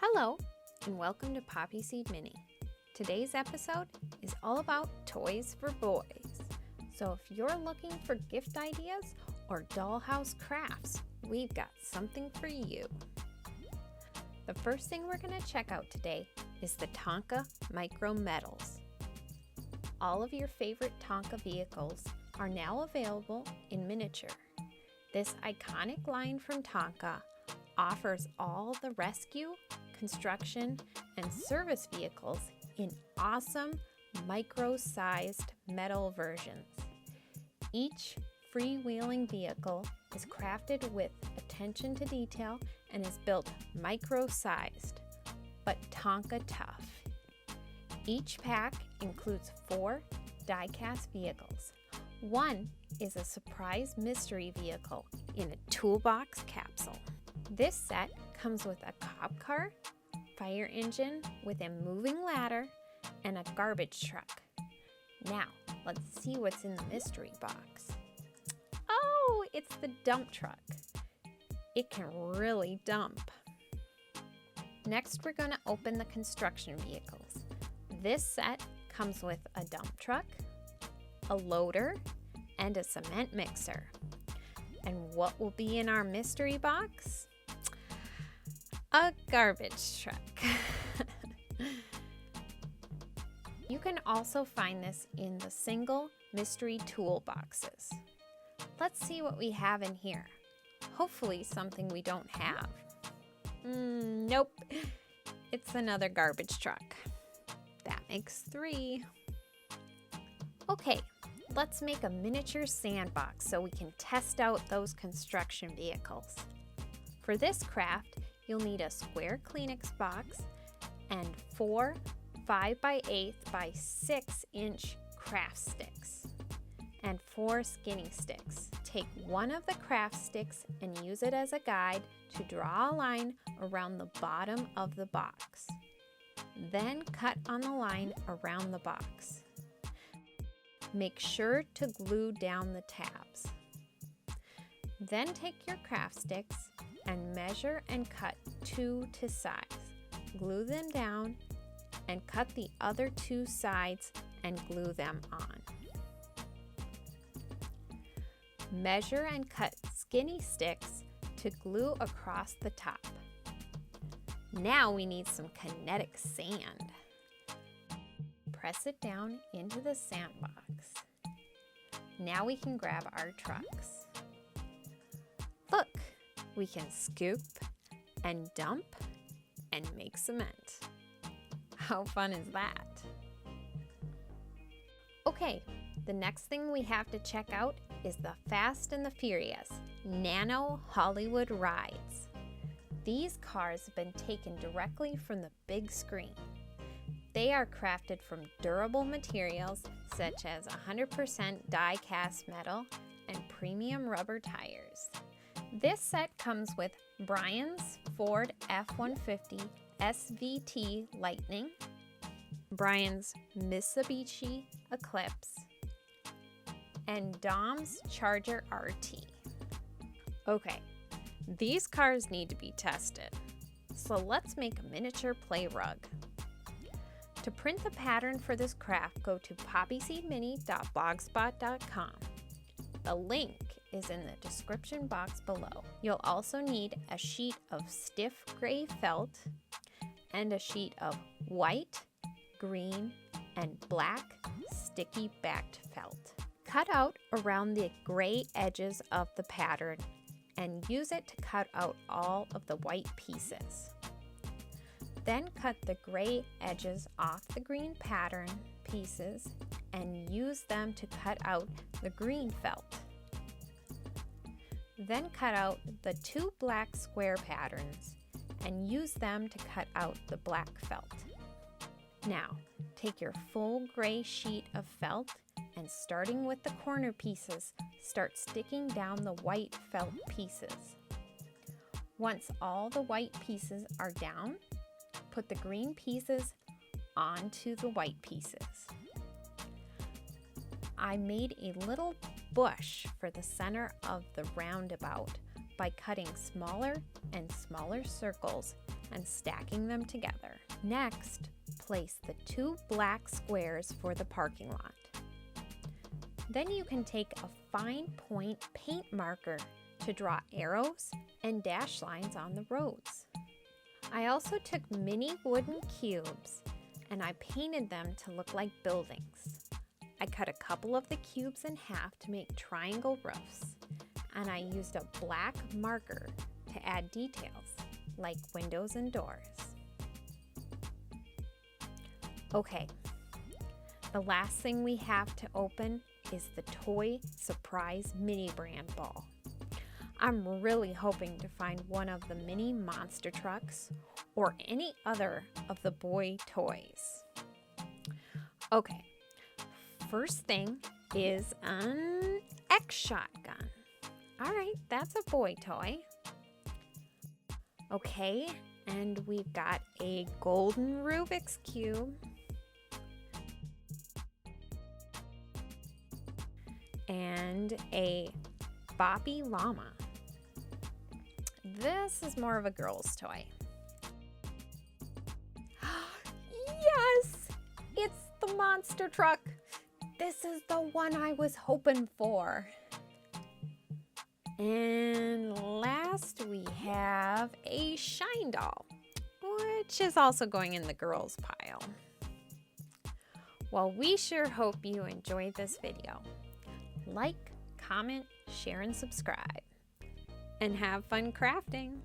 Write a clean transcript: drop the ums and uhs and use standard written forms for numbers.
Hello, and welcome to Poppy Seed Mini. Today's episode is all about toys for boys. So if you're looking for gift ideas or dollhouse crafts, we've got something for you. The first thing we're going to check out today is the TONKA Micro Metals. All of your favorite TONKA vehicles are now available in miniature. This iconic line from TONKA offers all the rescue, construction, and service vehicles in awesome micro-sized metal versions. Each freewheeling vehicle is crafted with attention to detail and is built micro-sized, but TONKA tough. Each pack includes 4 die-cast vehicles. One is a surprise mystery vehicle in a toolbox capsule. This set comes with a cop car, fire engine with a moving ladder, and a garbage truck. Now, let's see what's in the mystery box. Oh, it's the dump truck. It can really dump. Next, we're going to open the construction vehicles. This set comes with a dump truck, a loader, and a cement mixer. And what will be in our mystery box? A garbage truck. You can also find this in the single mystery toolboxes. Let's see what we have in here. Hopefully something we don't have. Nope, it's another garbage truck. That makes 3. Okay, let's make a miniature sandbox so we can test out those construction vehicles. For this craft, you'll need a square kleenex box and 4 5x8 by 6 inch craft sticks and 4 skinny sticks. Take one of the craft sticks and use it as a guide to draw a line around the bottom of the box. Then cut on the line around the box. Make sure to glue down the tabs. Then take your craft sticks and measure and cut 2 to size. Glue them down and cut the other 2 sides and glue them on. Measure and cut skinny sticks to glue across the top. Now we need some kinetic sand. Press it down into the sandbox. Now we can grab our trucks. Look, we can scoop and dump and make cement. How fun is that? Okay, the next thing we have to check out is the Fast and the Furious Nano Hollywood rides. These cars have been taken directly from the big screen. They are crafted from durable materials such as 100% die-cast metal and premium rubber tires. This set comes with Brian's Ford F-150 SVT Lightning, Brian's Mitsubishi Eclipse, and Dom's Charger RT. Okay, these cars need to be tested, so let's make a miniature play rug. To print the pattern for this craft, go to poppyseedmini.blogspot.com. The link is in the description box below. You'll also need a sheet of stiff gray felt and a sheet of white, green, and black sticky backed felt. Cut out around the gray edges of the pattern and use it to cut out all of the white pieces. Then cut the gray edges off the green pattern pieces and use them to cut out the green felt. Then cut out the 2 black square patterns and use them to cut out the black felt. Now, take your full gray sheet of felt and starting with the corner pieces, start sticking down the white felt pieces. Once all the white pieces are down, put the green pieces onto the white pieces. I made a little bush for the center of the roundabout by cutting smaller and smaller circles and stacking them together. Next, place the 2 black squares for the parking lot. Then you can take a fine point paint marker to draw arrows and dash lines on the roads. I also took mini wooden cubes and I painted them to look like buildings. I cut a couple of the cubes in half to make triangle roofs, and I used a black marker to add details like windows and doors. Okay, the last thing we have to open is the Toy Surprise Mini Brand Ball. I'm really hoping to find one of the mini monster trucks or any other of the boy toys. Okay, first thing is an X shotgun. All right, that's a boy toy. Okay, and we've got a golden Rubik's Cube. And a boppy llama. This is more of a girl's toy. Yes! It's the monster truck. This is the one I was hoping for. And last we have a shine doll, which is also going in the girls pile. Well, we sure hope you enjoyed this video. Like, comment, share, and subscribe. And have fun crafting!